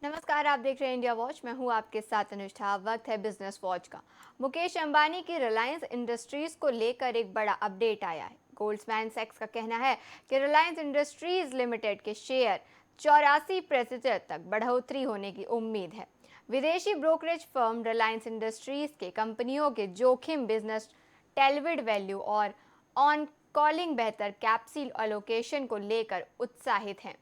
नमस्कार, आप देख रहे हैं इंडिया वॉच। मैं हूं आपके साथ अनुष्ठा। वक्त है बिजनेस वॉच का। मुकेश अंबानी की रिलायंस इंडस्ट्रीज को लेकर एक बड़ा अपडेट आया है। गोल्डमैन सैक्स का कहना है कि रिलायंस इंडस्ट्रीज लिमिटेड के शेयर 84% तक बढ़ोतरी होने की उम्मीद है। विदेशी ब्रोकरेज फर्म रिलायंस इंडस्ट्रीज के कंपनियों के जोखिम, बिजनेस टेलविड वैल्यू और ऑन कॉलिंग बेहतर कैप्सूल एलोकेशन को लेकर उत्साहित हैं।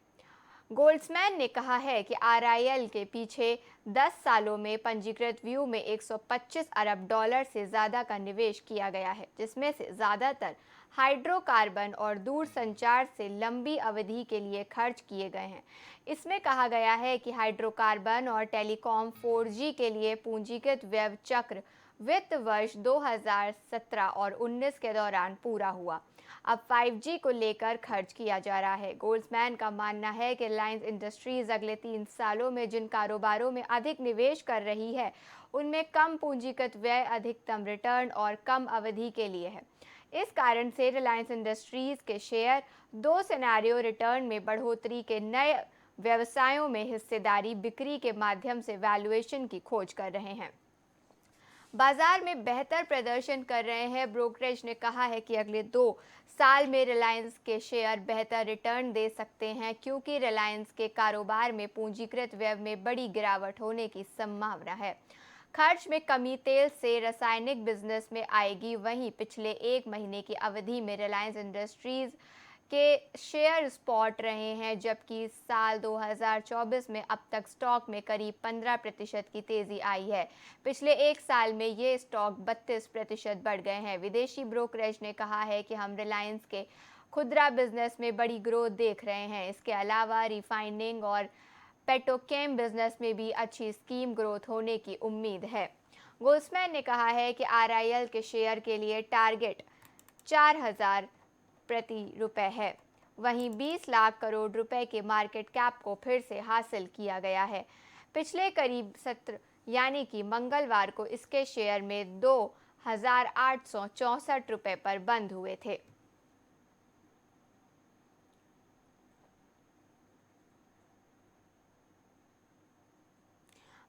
गोल्ड्समैन ने कहा है कि आरआईएल के पीछे 10 सालों में पंजीकृत व्यू में 125 अरब डॉलर से ज़्यादा का निवेश किया गया है, जिसमें से ज़्यादातर हाइड्रोकार्बन और दूरसंचार से लंबी अवधि के लिए खर्च किए गए हैं। इसमें कहा गया है कि हाइड्रोकार्बन और टेलीकॉम 4G के लिए पूंजीगत व्यय चक्र वित्त वर्ष 2017 और 19 के दौरान पूरा हुआ। अब 5G को लेकर खर्च किया जा रहा है। गोल्ड्समैन का मानना है कि रिलायंस इंडस्ट्रीज अगले 3 सालों में जिन कारोबारों में अधिक निवेश कर रही है, उनमें कम पूंजीगत व्यय, अधिकतम रिटर्न और कम अवधि के लिए है। इस कारण से रिलायंस इंडस्ट्रीज के शेयर दो सिनेरियो रिटर्न में बढ़ोतरी के नए व्यवसायों में हिस्सेदारी बिक्री के माध्यम से वैल्यूएशन की खोज कर रहे हैं। बाजार में बेहतर प्रदर्शन कर रहे हैं। ब्रोकरेज ने कहा है कि अगले 2 साल में रिलायंस के शेयर बेहतर रिटर्न दे सकते हैं, क्योंकि रिलायंस के कारोबार में पूंजीगत व्यय में बड़ी गिरावट होने की संभावना है। खर्च में कमी तेल से रासायनिक बिजनेस में आएगी। वहीं पिछले 1 महीने की अवधि में रिलायंस इंडस्ट्रीज के शेयर स्पॉट रहे हैं, जबकि साल 2024 में अब तक स्टॉक में करीब 15% की तेजी आई है। पिछले 1 साल में ये स्टॉक 32% बढ़ गए हैं। विदेशी ब्रोकरेज ने कहा है कि हम रिलायंस के खुदरा बिजनेस में बड़ी ग्रोथ देख रहे हैं। इसके अलावा रिफाइनिंग और पेट्रोकेम बिजनेस में भी अच्छी स्कीम ग्रोथ होने की उम्मीद है। गोल्ड्समैन ने कहा है कि आरआईएल के शेयर के लिए टारगेट 4,000 प्रति रुपए है। वहीं 20 लाख करोड़ रुपए के मार्केट कैप को फिर से हासिल किया गया है। पिछले करीब सत्र यानी कि मंगलवार को इसके शेयर में 2,864 रुपए पर बंद हुए थे।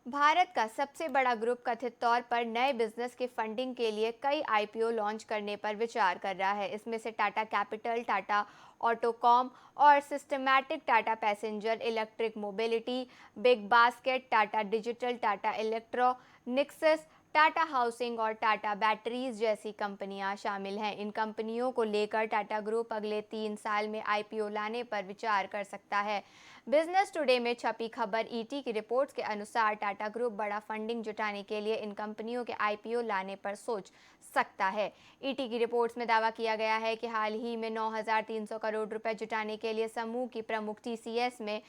भारत का सबसे बड़ा ग्रुप कथित तौर पर नए बिजनेस के फंडिंग के लिए कई आईपीओ लॉन्च करने पर विचार कर रहा है। इसमें से टाटा कैपिटल, टाटा ऑटोकॉम और systematic, Tata passenger electric mobility, big basket, Tata digital, Tata electronics, Tata housing और टाटा बैटरीज जैसी कंपनियां शामिल हैं। इन कंपनियों को लेकर टाटा ग्रुप अगले 3 साल में आईपीओ लाने पर विचार कर सकता है। बिजनेस टुडे में छपी खबर ईटी की रिपोर्ट्स के अनुसार टाटा ग्रुप बड़ा फंडिंग जुटाने के लिए इन कंपनियों के आईपीओ लाने पर सोच सकता है। ईटी की रिपोर्ट्स में दावा किया गया है कि हाल ही में 9,300 करोड़ रुपए जुटाने के लिए समूह की प्रमुख टीसीएस में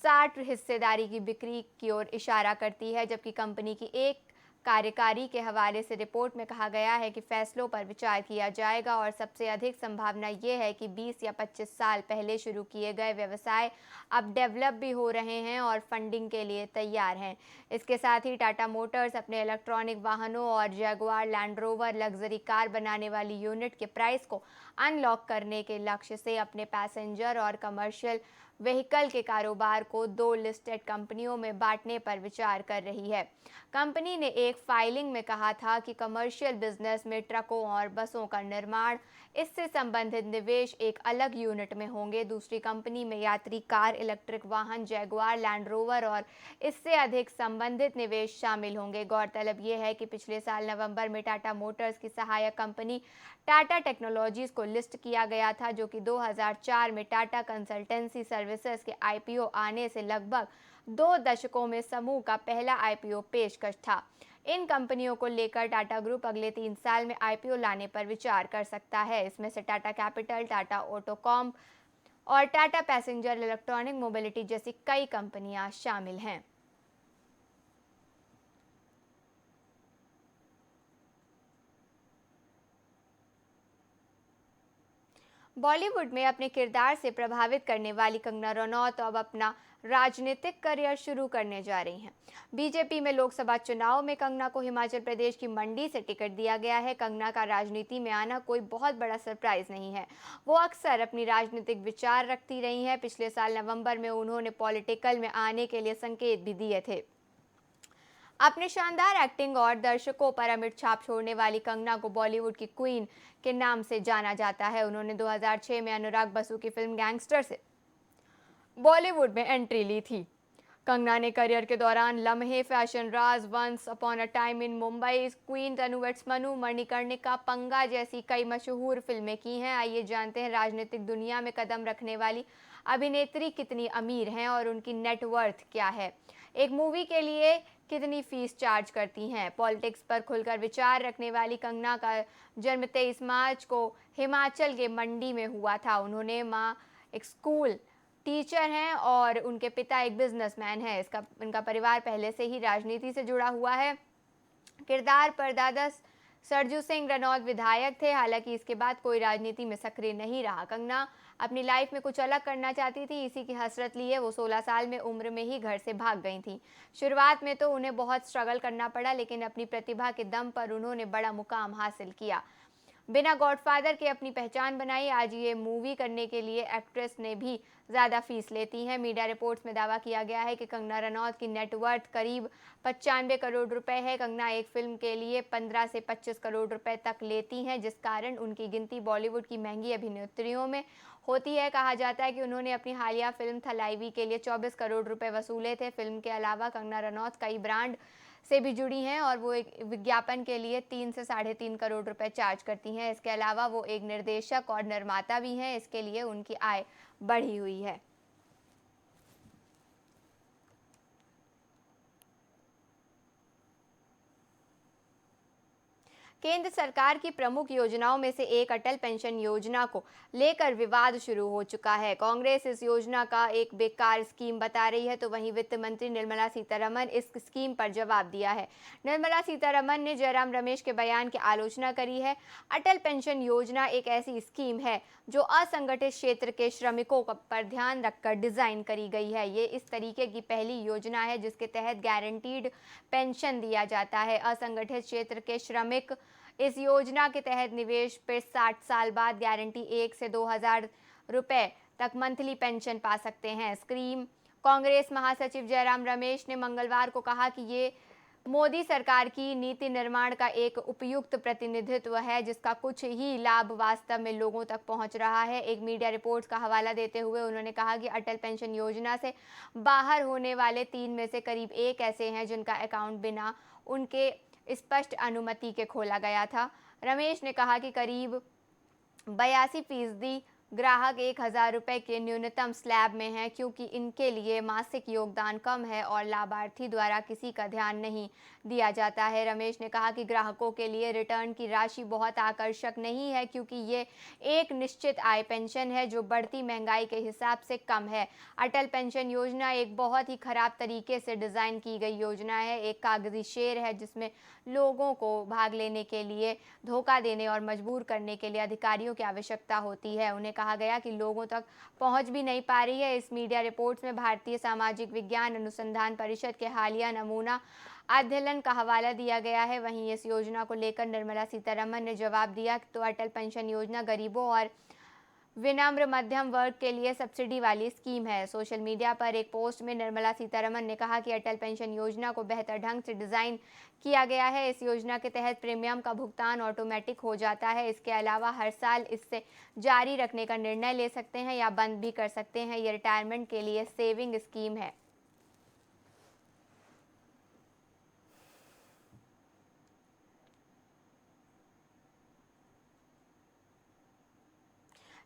60 हिस्सेदारी की बिक्री की ओर इशारा करती है, जबकि कंपनी की एक कार्यकारी के हवाले से रिपोर्ट में कहा गया है कि फैसलों पर विचार किया जाएगा और सबसे अधिक संभावना ये है कि 20 या 25 साल पहले शुरू किए गए व्यवसाय अब डेवलप भी हो रहे हैं और फंडिंग के लिए तैयार हैं। इसके साथ ही टाटा मोटर्स अपने इलेक्ट्रॉनिक वाहनों और Jaguar land rover luxury car बनाने वाली यूनिट के प्राइस को अनलॉक करने के लक्ष्य से अपने पैसेंजर और कमर्शियल व्हीकल के कारोबार को 2 लिस्टेड कंपनियों में बांटने पर विचार कर रही है। कंपनी ने एक फाइलिंग में कहा था कि कमर्शियल बिजनेस में ट्रकों और बसों का निर्माण, इससे संबंधित निवेश एक अलग यूनिट में होंगे। दूसरी कंपनी में यात्री कार, इलेक्ट्रिक वाहन, जैगुआर लैंड रोवर और इससे अधिक संबंधित निवेश शामिल होंगे। गौरतलब ये है कि पिछले साल नवंबर में टाटा मोटर्स की सहायक कंपनी टाटा टेक्नोलॉजीज को लिस्ट किया गया था, जो कि 2004 में टाटा कंसल्टेंसी सर्विसेज के आईपीओ आने से लगभग 2 दशकों में समूह का पहला आईपीओ पेशकश था। इन कंपनियों को लेकर टाटा ग्रुप अगले 3 साल में आईपीओ लाने पर विचार कर सकता है। इसमें से टाटा कैपिटल, टाटा ऑटोकॉम और टाटा पैसेंजर इलेक्ट्रॉनिक मोबिलिटी जैसी कई कंपनियां शामिल हैं। बॉलीवुड में अपने किरदार से प्रभावित करने वाली कंगना रनौत अब अपना राजनीतिक करियर शुरू करने जा रही हैं। बीजेपी में लोकसभा चुनाव में कंगना को हिमाचल प्रदेश की मंडी से टिकट दिया गया है। कंगना का राजनीति में आना कोई बहुत बड़ा सरप्राइज नहीं है। वो अक्सर अपनी राजनीतिक विचार रखती रही हैं। पिछले साल नवंबर में उन्होंने पॉलिटिकल में आने के लिए संकेत भी दिए थे। अपने शानदार एक्टिंग और दर्शकों पर अमिट छाप छोड़ने वाली कंगना को बॉलीवुड की क्वीन के नाम से जाना जाता है। उन्होंने 2006 में अनुराग बसु की फिल्म गैंगस्टर से बॉलीवुड में एंट्री ली थी। कंगना ने करियर के दौरान Lamhe, Fashion Raaz, Once Upon a Time in Mumbai, Queen, Tanu Weds Manu, Manikarnika, Panga जैसी कई मशहूर फिल्में की हैं। आइए जानते हैं राजनीतिक दुनिया में कदम रखने वाली अभिनेत्री कितनी अमीर हैं और उनकी नेटवर्थ क्या है। एक मूवी के लिए कितनी फीस चार्ज करती हैं। पॉलिटिक्स पर खुलकर विचार रखने वाली कंगना का जन्म 23 मार्च को हिमाचल के मंडी में हुआ था। उन्होंने माँ एक स्कूल टीचर हैं और उनके पिता एक बिजनेसमैन हैं। इनका परिवार पहले से ही राजनीति से जुड़ा हुआ है। किरदार पर दादा सरजू सिंह रनौत विधायक थे। हालांकि इसके बाद कोई राजनीति में सक्रिय नहीं रहा। कंगना अपनी लाइफ में कुछ अलग करना चाहती थी। इसी की हसरत लिए वो 16 साल में उम्र में ही घर से भाग गई थी। शुरुआत में तो उन्हें बहुत स्ट्रगल करना पड़ा, लेकिन अपनी प्रतिभा के दम पर उन्होंने बड़ा मुकाम हासिल किया। बिना गॉडफादर के अपनी पहचान बनाई। आज ये मूवी करने के लिए एक्ट्रेस ने भी ज़्यादा फीस लेती हैं। मीडिया रिपोर्ट्स में दावा किया गया है कि कंगना रनौत की नेटवर्थ करीब 95 करोड़ रुपए है। कंगना एक फिल्म के लिए 15 से 25 करोड़ रुपए तक लेती हैं, जिस कारण उनकी गिनती बॉलीवुड की महंगी अभिनेत्रियों में होती है। कहा जाता है कि उन्होंने अपनी हालिया फिल्म थलाइवी के लिए 24 करोड़ रुपए वसूले थे। फिल्म के अलावा कंगना रनौत कई ब्रांड से भी जुड़ी हैं और वो एक विज्ञापन के लिए 3 से 3.5 करोड़ रुपए चार्ज करती हैं। इसके अलावा वो एक निर्देशक और निर्माता भी हैं। इसके लिए उनकी आय बढ़ी हुई है। केंद्र सरकार की प्रमुख योजनाओं में से एक अटल पेंशन योजना को लेकर विवाद शुरू हो चुका है। कांग्रेस इस योजना का एक बेकार स्कीम बता रही है, तो वहीं वित्त मंत्री निर्मला सीतारमण इस स्कीम पर जवाब दिया है। निर्मला सीतारमण ने जयराम रमेश के बयान की आलोचना करी है। अटल पेंशन योजना एक ऐसी स्कीम है जो असंगठित क्षेत्र के श्रमिकों पर ध्यान रखकर डिजाइन करी गई है। ये इस तरीके की पहली योजना है जिसके तहत गारंटीड पेंशन दिया जाता है। असंगठित क्षेत्र के श्रमिक इस योजना के तहत निवेश पर 60 साल बाद गारंटी 1 से 2,000 रुपए तक मंथली पेंशन पा सकते हैं। स्कीम कांग्रेस महासचिव जयराम रमेश ने मंगलवार को कहा कि ये मोदी सरकार की नीति निर्माण का एक उपयुक्त प्रतिनिधित्व है, जिसका कुछ ही लाभ वास्तव में लोगों तक पहुंच रहा है। एक मीडिया रिपोर्ट्स का हवाला देते हुए उन्होंने कहा कि अटल पेंशन योजना से बाहर होने वाले 3 में से करीब 1 ऐसे हैं जिनका अकाउंट बिना उनके स्पष्ट अनुमति के खोला गया था। रमेश ने कहा कि करीब 82% ग्राहक 1,000 रुपए के न्यूनतम स्लैब में हैं, क्योंकि इनके लिए मासिक योगदान कम है और लाभार्थी द्वारा किसी का ध्यान नहीं दिया जाता है। रमेश ने कहा कि ग्राहकों के लिए रिटर्न की राशि बहुत आकर्षक नहीं है, क्योंकि ये एक निश्चित आय पेंशन है जो बढ़ती महंगाई के हिसाब से कम है। अटल पेंशन योजना एक बहुत ही खराब तरीके से डिज़ाइन की गई योजना है। एक कागजी शेर है जिसमें लोगों को भाग लेने के लिए धोखा देने और मजबूर करने के लिए अधिकारियों की आवश्यकता होती है। उन्हें कहा गया कि लोगों तक पहुंच भी नहीं पा रही है। इस मीडिया रिपोर्ट्स में भारतीय सामाजिक विज्ञान अनुसंधान परिषद के हालिया नमूना अध्ययन का हवाला दिया गया है। वहीं इस योजना को लेकर निर्मला सीतारमण ने जवाब दिया तो अटल पेंशन योजना गरीबों और विनम्र मध्यम वर्ग के लिए सब्सिडी वाली स्कीम है। सोशल मीडिया पर एक पोस्ट में निर्मला सीतारमण ने कहा कि अटल पेंशन योजना को बेहतर ढंग से डिजाइन किया गया है। इस योजना के तहत प्रीमियम का भुगतान ऑटोमेटिक हो जाता है। इसके अलावा हर साल इससे जारी रखने का निर्णय ले सकते हैं या बंद भी कर सकते हैं। यह रिटायरमेंट के लिए सेविंग स्कीम है।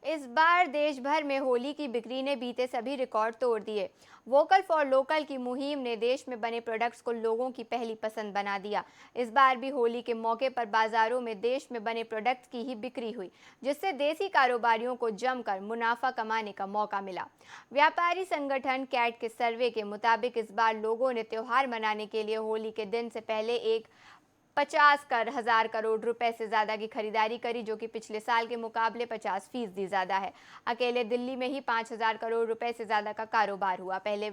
इस बार देश भर में होली की बिक्री ने बीते सभी रिकॉर्ड तोड़ दिए। वोकल फॉर लोकल की मुहिम ने देश में बने प्रोडक्ट्स को लोगों की पहली पसंद बना दिया। इस बार भी होली के मौके पर बाजारों में देश में बने प्रोडक्ट्स की ही बिक्री हुई, जिससे देसी कारोबारियों को जमकर मुनाफा कमाने का मौका मिला। व्यापारी संगठन कैट के सर्वे के मुताबिक इस बार लोगों ने त्योहार मनाने के लिए होली के दिन से पहले एक 50 कर 1000 करोड़ रुपए से ज्यादा की खरीदारी करी, जो कि पिछले साल के मुकाबले 50% ज्यादा है। अकेले दिल्ली में ही 5000 करोड़ रुपए से ज्यादा का कारोबार हुआ। पहले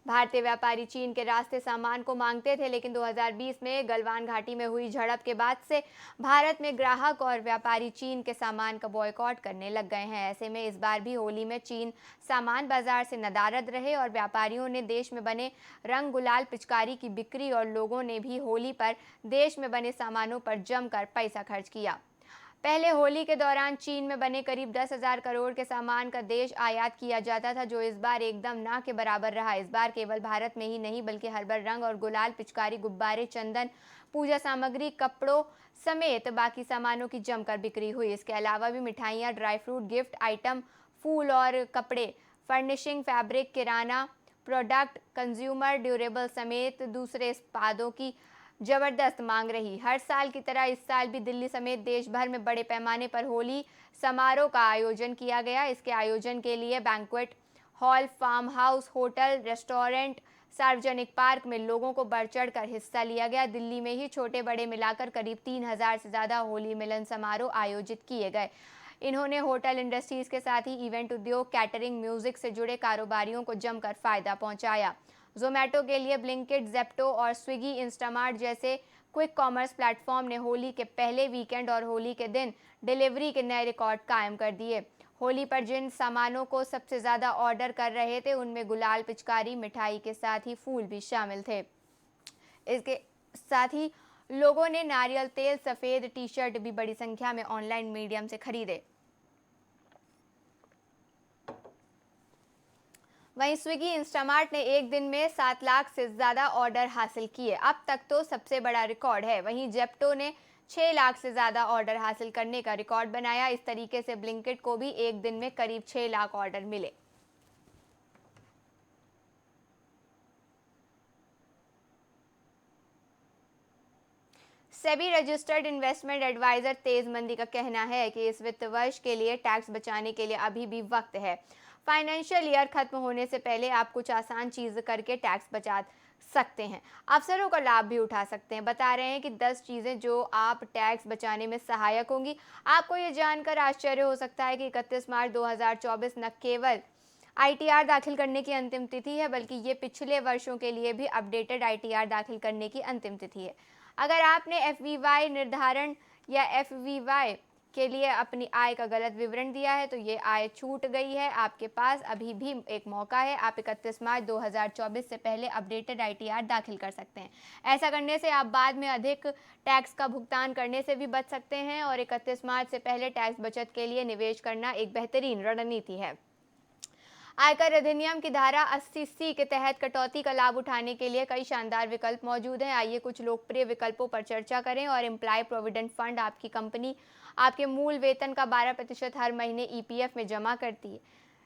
भारतीय व्यापारी चीन के रास्ते सामान को मांगते थे, लेकिन 2020 में गलवान घाटी में हुई झड़प के बाद से भारत में ग्राहक और व्यापारी चीन के सामान का बॉयकॉट करने लग गए हैं। ऐसे में इस बार भी होली में चीन सामान बाजार से नदारद रहे और व्यापारियों ने देश में बने रंग गुलाल पिचकारी की बिक्री और लोगों ने भी होली पर देश में बने सामानों पर जमकर पैसा खर्च किया। पहले होली के दौरान चीन में बने करीब 10,000 करोड़ के सामान का देश आयात किया जाता था, जो इस बार एकदम ना के बराबर रहा। इस बार केवल भारत में ही नहीं बल्कि हर बार रंग और गुलाल, पिचकारी, गुब्बारे, चंदन, पूजा सामग्री, कपड़ों समेत बाकी सामानों की जमकर बिक्री हुई। इसके अलावा भी मिठाइयाँ, ड्राई फ्रूट, गिफ्ट आइटम, फूल और कपड़े, फर्निशिंग, फैब्रिक, किराना प्रोडक्ट, कंज्यूमर ड्यूरेबल समेत दूसरे उत्पादों की जबरदस्त मांग रही। हर साल की तरह इस साल भी दिल्ली समेत देश भर में बड़े पैमाने पर होली समारोह का आयोजन किया गया। इसके आयोजन के लिए banquet hall, farm house, hotel, restaurant, सार्वजनिक पार्क में लोगों को बढ़ चढ़ कर हिस्सा लिया गया। दिल्ली में ही छोटे बड़े मिलाकर करीब 3000 से ज्यादा होली मिलन समारोह आयोजित किए गए। इन्होंने होटल इंडस्ट्रीज के साथ ही इवेंट उद्योग, कैटरिंग, म्यूजिक से जुड़े कारोबारियों को जमकर फायदा पहुंचाया। जोमेटो के लिए ब्लिंकिट, जेप्टो और स्विगी, इंस्टामार्ट जैसे क्विक कॉमर्स प्लेटफॉर्म ने होली के पहले वीकेंड और होली के दिन डिलीवरी के नए रिकॉर्ड कायम कर दिए। होली पर जिन सामानों को सबसे ज्यादा ऑर्डर कर रहे थे उनमें गुलाल, पिचकारी, मिठाई के साथ ही फूल भी शामिल थे। इसके साथ ही लोगों ने नारियल तेल, सफेद टी शर्ट भी बड़ी संख्या में ऑनलाइन मीडियम से खरीदे। वहीं स्विगी, इंस्टामार्ट ने एक दिन में 7 लाख से ज्यादा ऑर्डर हासिल किए। अब तक तो सबसे बड़ा रिकॉर्ड है। वहीं जेप्टो ने 6 लाख से ज्यादा ऑर्डर हासिल करने का रिकॉर्ड बनाया। इस तरीके से ब्लिंकिट को भी एक दिन में करीब 6 लाख ऑर्डर मिले। सेबी रजिस्टर्ड इन्वेस्टमेंट एडवाइजर तेज मंदी का कहना है कि इस वित्त वर्ष के लिए टैक्स बचाने के लिए अभी भी वक्त है। फाइनेंशियल ईयर खत्म होने से पहले आप कुछ आसान चीज करके टैक्स बचा सकते हैं, अवसरों का लाभ भी उठा सकते हैं। बता रहे हैं कि 10 चीजें जो आप टैक्स बचाने में सहायक होंगी। आपको ये जानकर आश्चर्य हो सकता है कि 31 मार्च 2024 न केवल आईटीआर दाखिल करने की अंतिम तिथि है, बल्कि ये पिछले वर्षों के लिए भी अपडेटेड आईटीआर दाखिल करने की अंतिम तिथि है। अगर आपने एफवीवाई निर्धारण या एफवीवाई के लिए अपनी आय का गलत विवरण दिया है तो ये आय छूट गई है। आपके पास अभी भी एक मौका है। आप 31 मार्च 2024 से पहले अपडेटेड आईटीआर दाखिल कर सकते हैं। ऐसा करने से आप बाद में अधिक टैक्स का भुगतान करने से भी बच सकते हैं और 31 मार्च से पहले टैक्स बचत के लिए निवेश करना एक बेहतरीन रणनीति है। आयकर अधिनियम की धारा 80C के तहत कटौती का लाभ उठाने के लिए कई शानदार विकल्प मौजूद हैं। आइए कुछ लोकप्रिय विकल्पों पर चर्चा करें। और एम्प्लॉय प्रोविडेंट फंड आपकी कंपनी आपके मूल वेतन का 12% हर महीने ईपीएफ में जमा करती है।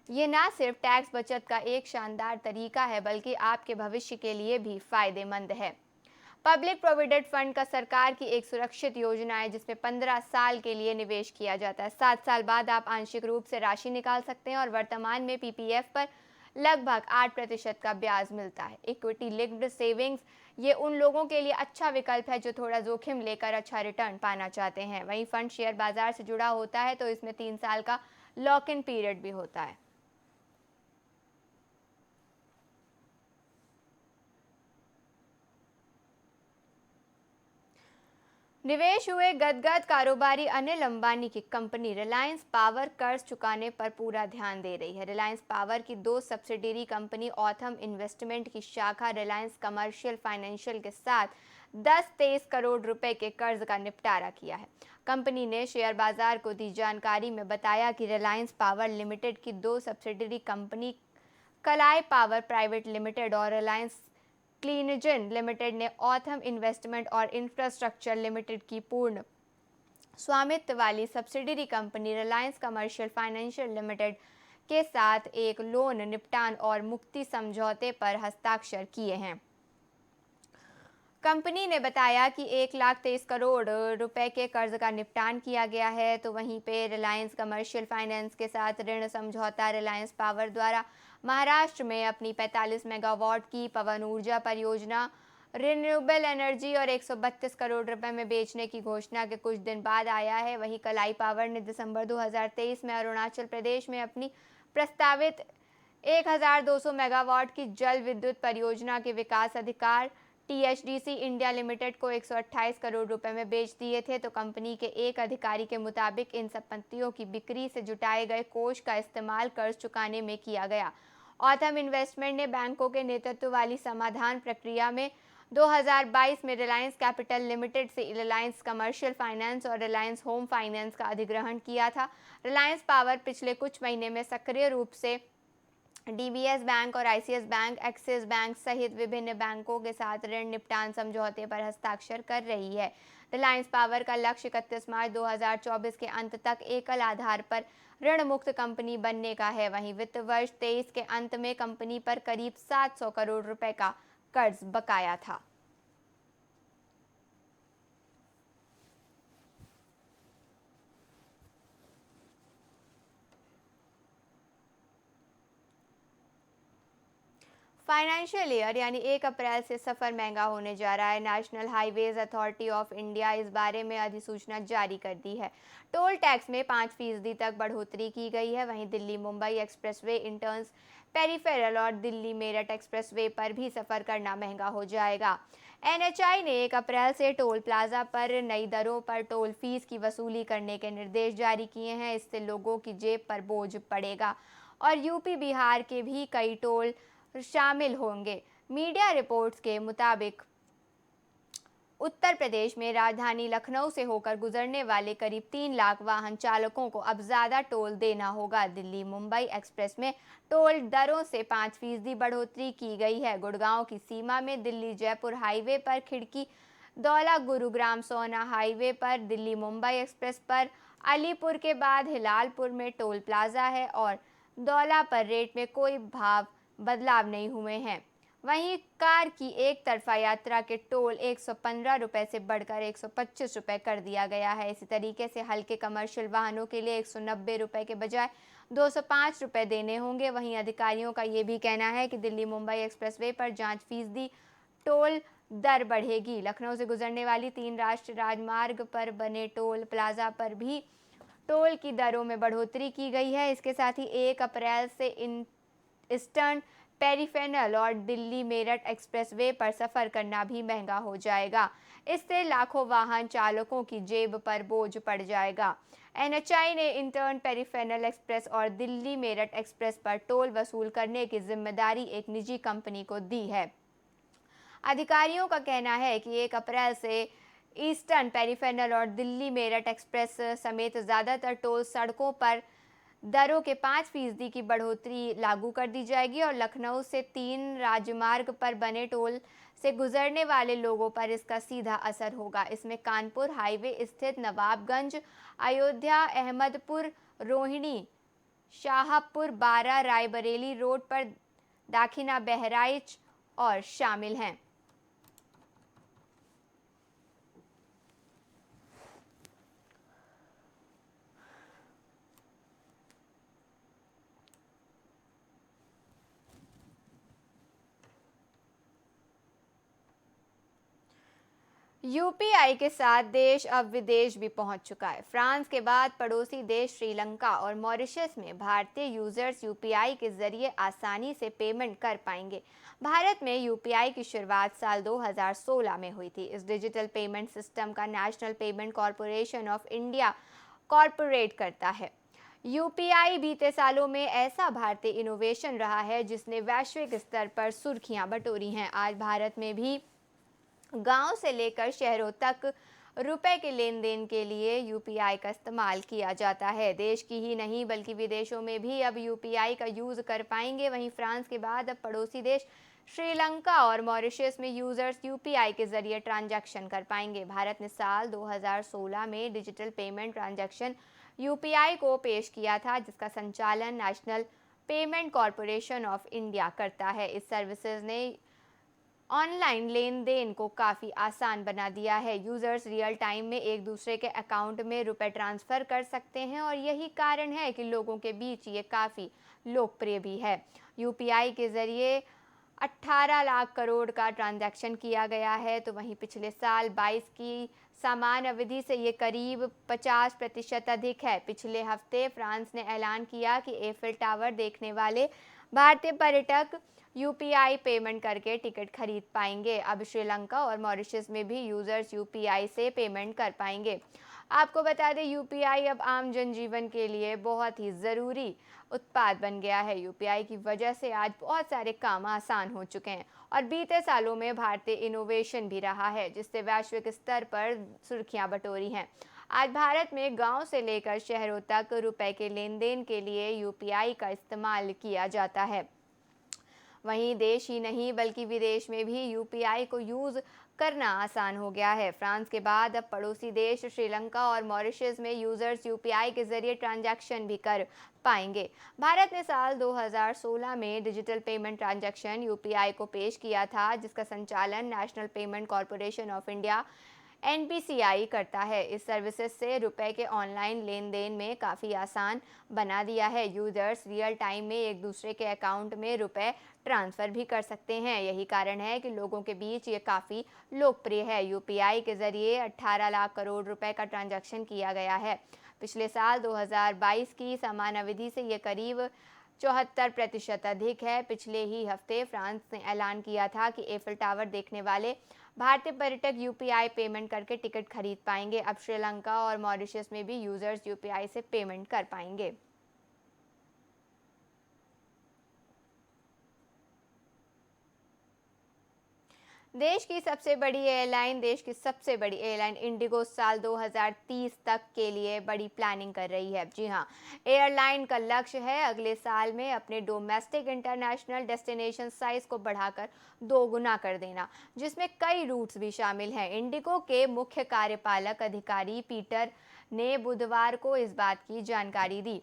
ये ना सिर्फ टैक्स बचत का एक शानदार तरीका है, बल्कि आपके भविष्य के लिए भी फायदेमंद है। पब्लिक प्रोविडेंट फंड का सरकार की एक सुरक्षित योजना है जिसमें 15 साल के लिए निवेश किया जाता है। 7 साल बाद आप आंशिक रूप से राशि निकाल सकते हैं और वर्तमान में पीपीएफ पर लगभग 8% का ब्याज मिलता है। इक्विटी लिंक्ड सेविंग्स ये उन लोगों के लिए अच्छा विकल्प है जो थोड़ा जोखिम लेकर अच्छा रिटर्न पाना चाहते हैं। वहीं फंड शेयर बाजार से जुड़ा होता है तो इसमें 3 साल का लॉक इन पीरियड भी होता है। निवेश हुए गदगद कारोबारी अनिल अंबानी की कंपनी रिलायंस पावर कर्ज चुकाने पर पूरा ध्यान दे रही है। रिलायंस पावर की 2 सब्सिडियरी कंपनी ऑथम इन्वेस्टमेंट की शाखा रिलायंस कमर्शियल फाइनेंशियल के साथ 10-23 करोड़ रुपए के कर्ज का निपटारा किया है। कंपनी ने शेयर बाजार को दी जानकारी में बताया कि रिलायंस पावर लिमिटेड की 2 सब्सिडियरी कंपनी कलाई पावर प्राइवेट लिमिटेड और रिलायंस क्लीनजन लिमिटेड ने ऑथम इन्वेस्टमेंट और इंफ्रास्ट्रक्चर लिमिटेड की पूर्ण स्वामित्व वाली subsidiary company Reliance commercial financial limited के साथ एक लोन निपटान और मुक्ति समझौते पर हस्ताक्षर किए हैं। कंपनी ने बताया कि 1,23 करोड़ रुपए के कर्ज का निपटान किया गया है। तो वहीं पे रिलायंस कमर्शियल फाइनेंस के साथ ऋण समझौता रिलायंस पावर द्वारा महाराष्ट्र में अपनी 45 मेगावाट की पवन ऊर्जा परियोजना रिन्यूएबल एनर्जी और 132 करोड़ रुपए में बेचने की घोषणा के कुछ दिन बाद आया है। वहीं कलाई पावर ने दिसंबर 2023 में अरुणाचल प्रदेश में अपनी प्रस्तावित 1200 मेगावाट की जल विद्युत परियोजना के विकास अधिकार टीएचडीसी इंडिया लिमिटेड को 128 करोड़ रुपए में बेच दिए थे। तो कंपनी के एक अधिकारी के मुताबिक इन संपत्तियों की बिक्री से जुटाए गए कोष का इस्तेमाल कर्ज चुकाने में किया गया। ऑथम इन्वेस्टमेंट ने बैंकों के नेतृत्व वाली समाधान प्रक्रिया में 2022 में रिलायंस कैपिटल लिमिटेड से रिलायंस कमर्शियल फाइनेंस और रिलायंस होम फाइनेंस का अधिग्रहण किया था। रिलायंस पावर पिछले कुछ महीने में सक्रिय रूप से डीबीएस बैंक और आईसीएस बैंक, एक्सिस बैंक सहित विभिन्न बैंकों के साथ ऋण निपटान समझौते पर हस्ताक्षर कर रही है। रिलायंस पावर का लक्ष्य 31 मार्च 2024 के अंत तक एकल आधार पर ऋण मुक्त कंपनी बनने का है। वहीं वित्त वर्ष 23 के अंत में कंपनी पर करीब 700 करोड़ रुपए का कर्ज बकाया था। फाइनेंशियल ईयर यानी 1 अप्रैल से सफ़र महंगा होने जा रहा है। National highways authority of India इस बारे में अधिसूचना जारी कर दी है। टोल टैक्स में 5% तक बढ़ोतरी की गई है। वहीं Delhi Mumbai expressway, interns peripheral और दिल्ली मेरठ एक्सप्रेसवे पर भी सफ़र करना महंगा हो जाएगा। एनएचआई ने 1 अप्रैल से टोल प्लाजा पर नई दरों पर टोल फीस की वसूली करने के निर्देश जारी किए हैं। इससे लोगों की जेब पर बोझ पड़ेगा और यूपी बिहार के भी कई टोल शामिल होंगे। मीडिया रिपोर्ट्स के मुताबिक उत्तर प्रदेश में राजधानी लखनऊ से होकर गुजरने वाले करीब 3 लाख वाहन चालकों को अब ज्यादा टोल देना होगा। दिल्ली मुंबई एक्सप्रेस में टोल दरों से 5% बढ़ोतरी की गई है। गुड़गांव की सीमा में दिल्ली जयपुर हाईवे पर खिड़की दौला, गुरुग्राम सोना हाईवे पर दिल्ली मुंबई एक्सप्रेस पर अलीपुर के बाद हिलालपुर में टोल प्लाजा है और दौला पर रेट में कोई भाव बदलाव नहीं हुए हैं। वहीं कार की एक तरफा यात्रा के टोल 115 रुपए से बढ़कर 125 रुपए कर दिया गया है। इसी तरीके से हल्के कमर्शियल वाहनों के लिए 190 रुपए के बजाय 205 रुपए देने होंगे। वहीं अधिकारियों का ये भी कहना है कि दिल्ली मुंबई एक्सप्रेसवे पर 5% टोल दर बढ़ेगी। लखनऊ से गुजरने वाली 3 राष्ट्रीय राजमार्ग पर बने टोल प्लाजा पर भी टोल की दरों में बढ़ोतरी की गई है। इसके साथ ही 1 अप्रैल से ईस्टर्न पेरिफेरल और दिल्ली मेरठ एक्सप्रेसवे पर सफर करना भी महंगा हो जाएगा। इससे लाखों वाहन चालकों की जेब पर बोझ पड़ जाएगा। एनएचआई ने ईस्टर्न पेरिफेरल एक्सप्रेस और दिल्ली मेरठ एक्सप्रेस पर टोल वसूल करने की जिम्मेदारी एक निजी कंपनी को दी है। अधिकारियों का कहना है कि 1 अप्रैल से ईस्टर्न पेरिफेरल और दिल्ली मेरठ एक्सप्रेस समेत ज़्यादातर टोल सड़कों पर दरों के 5% की बढ़ोतरी लागू कर दी जाएगी और लखनऊ से 3 राजमार्ग पर बने टोल से गुजरने वाले लोगों पर इसका सीधा असर होगा। इसमें कानपुर हाईवे स्थित नवाबगंज, अयोध्या, अहमदपुर, रोहिणी, शाहपुर, बारा, रायबरेली रोड पर दाखिना, बहराइच और शामिल हैं। यूपीआई के साथ देश अब विदेश भी पहुंच चुका है। फ्रांस के बाद पड़ोसी देश श्रीलंका और मॉरिशस में भारतीय यूजर्स यूपीआई के जरिए आसानी से पेमेंट कर पाएंगे। भारत में यूपीआई की शुरुआत साल 2016 में हुई थी। इस डिजिटल पेमेंट सिस्टम का national payment corporation of India corporate करता है। यूपीआई बीते सालों में ऐसा भारतीय इनोवेशन रहा है जिसने वैश्विक स्तर पर सुर्खियां बटोरी हैं। आज भारत में भी गांव से लेकर शहरों तक रुपए के लेन देन के लिए यूपीआई का इस्तेमाल किया जाता है। देश की ही नहीं बल्कि विदेशों में भी अब यूपीआई का यूज़ कर पाएंगे। वहीं फ्रांस के बाद अब पड़ोसी देश श्रीलंका और मॉरिशस में यूजर्स यूपीआई के जरिए ट्रांजैक्शन कर पाएंगे। भारत ने साल 2016 में डिजिटल पेमेंट ट्रांजैक्शन यूपीआई को पेश किया था, जिसका संचालन national payment corporation of India करता है। इस सर्विसेज ने ऑनलाइन लेन देन को काफ़ी आसान बना दिया है। यूज़र्स रियल टाइम में एक दूसरे के अकाउंट में रुपए ट्रांसफ़र कर सकते हैं और यही कारण है कि लोगों के बीच ये काफ़ी लोकप्रिय भी है। यूपीआई के ज़रिए 18 लाख करोड़ का ट्रांजैक्शन किया गया है, तो वहीं पिछले साल 22 की समान अवधि से ये करीब 50% अधिक है। पिछले हफ्ते फ्रांस ने ऐलान किया कि एफिल टावर देखने वाले भारतीय पर्यटक यूपीआई पेमेंट करके टिकट खरीद पाएंगे। अब श्रीलंका और मॉरिशस में भी यूजर्स यूपीआई से पेमेंट कर पाएंगे। आपको बता दें, यूपीआई अब आम जनजीवन के लिए बहुत ही ज़रूरी उत्पाद बन गया है। यूपीआई की वजह से आज बहुत सारे काम आसान हो चुके हैं और बीते सालों में भारतीय इनोवेशन भी रहा है, जिससे वैश्विक स्तर पर सुर्खियां बटोरी हैं। आज भारत में गांव से लेकर शहरों तक रुपए के लेन देन के लिए यूपीआई का इस्तेमाल किया जाता है। वहीं देश ही नहीं बल्कि विदेश में भी यूपीआई को यूज़ करना आसान हो गया है। फ्रांस के बाद अब पड़ोसी देश श्रीलंका और मॉरिशस में यूजर्स यूपीआई के जरिए ट्रांजैक्शन भी कर पाएंगे। भारत ने साल 2016 में डिजिटल पेमेंट ट्रांजैक्शन यूपीआई को पेश किया था, जिसका संचालन national payment corporation of India NPCI करता है। इस सर्विसेज से रुपए के ऑनलाइन लेन देन में काफ़ी आसान बना दिया है। यूजर्स रियल टाइम में एक दूसरे के अकाउंट में रुपए ट्रांसफ़र भी कर सकते हैं। यही कारण है कि लोगों के बीच ये काफ़ी लोकप्रिय है। यूपीआई के जरिए 18 लाख करोड़ रुपए का ट्रांजैक्शन किया गया है। पिछले साल 2022 की समान अवधि से ये करीब 74% अधिक है। पिछले ही हफ्ते फ्रांस ने ऐलान किया था कि एफिल टावर देखने वाले भारतीय पर्यटक यूपीआई पेमेंट करके टिकट खरीद पाएंगे। अब श्रीलंका और मॉरिशस में भी यूजर्स यूपीआई से पेमेंट कर पाएंगे। देश की सबसे बड़ी एयरलाइन इंडिगो साल 2030 तक के लिए बड़ी प्लानिंग कर रही है। जी हां, एयरलाइन का लक्ष्य है अगले साल में अपने डोमेस्टिक इंटरनेशनल डेस्टिनेशन साइज को बढ़ाकर 2 गुना कर देना, जिसमें कई रूट्स भी शामिल हैं। इंडिगो के मुख्य कार्यपालक अधिकारी पीटर ने बुधवार को इस बात की जानकारी दी।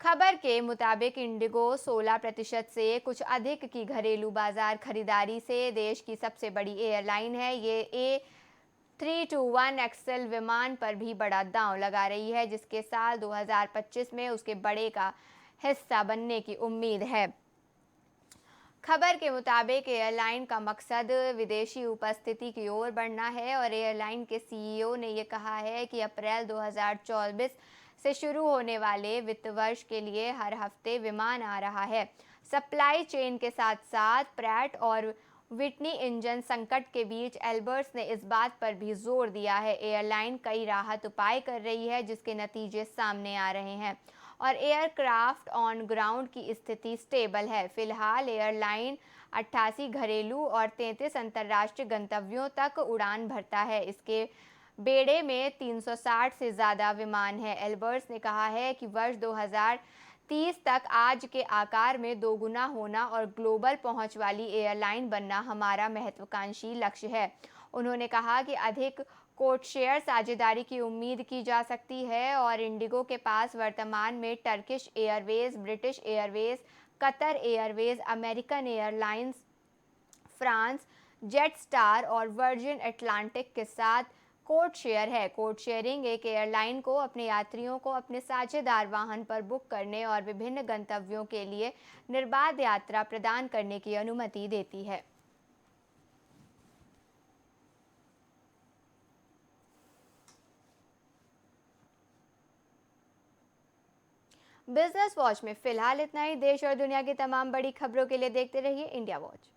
खबर के मुताबिक इंडिगो 16% से कुछ अधिक की घरेलू बाजार खरीदारी से देश की सबसे बड़ी एयरलाइन है। ये A321 एक्सेल विमान पर भी बड़ा दांव लगा रही है, जिसके साल 2025 में उसके बड़े का हिस्सा बनने की उम्मीद है। खबर के मुताबिक एयरलाइन का मकसद विदेशी उपस्थिति की ओर बढ़ना है और एयरलाइन के सीईओ ने यह कहा है कि अप्रैल 2024 से शुरू होने वाले वित्त वर्ष के लिए हर हफ्ते विमान आ रहा है। सप्लाई चेन के साथ साथ प्रैट और विटनी इंजन संकट के बीच एल्बर्ट्स ने इस बात पर भी जोर दिया है। एयरलाइन कई राहत उपाय कर रही है, जिसके नतीजे सामने आ रहे हैं और एयरक्राफ्ट ऑन ग्राउंड की स्थिति स्टेबल है। फिलहाल एयरलाइन 88 घरेलू और 33 अंतर्राष्ट्रीय गंतव्यों तक उड़ान भरता है। इसके बेड़े में 360 से ज़्यादा विमान हैं। एल्बर्ट्स ने कहा है कि वर्ष 2030 तक आज के आकार में 2 गुना होना और ग्लोबल पहुंच वाली एयरलाइन बनना हमारा महत्वाकांक्षी लक्ष्य है। उन्होंने कहा कि अधिक कोड शेयर साझेदारी की उम्मीद की जा सकती है और इंडिगो के पास वर्तमान में Turkish Airways, British Airways, Qatar Airways, American airlines, France, jet star और वर्जिन अटलांटिक के साथ कोड शेयर है। कोड शेयरिंग एक एयरलाइन को अपने यात्रियों को अपने साझेदार वाहन पर बुक करने और विभिन्न गंतव्यों के लिए निर्बाध यात्रा प्रदान करने की अनुमति देती है। बिजनेस वॉच में फिलहाल इतना ही। देश और दुनिया की तमाम बड़ी खबरों के लिए देखते रहिए इंडिया वॉच।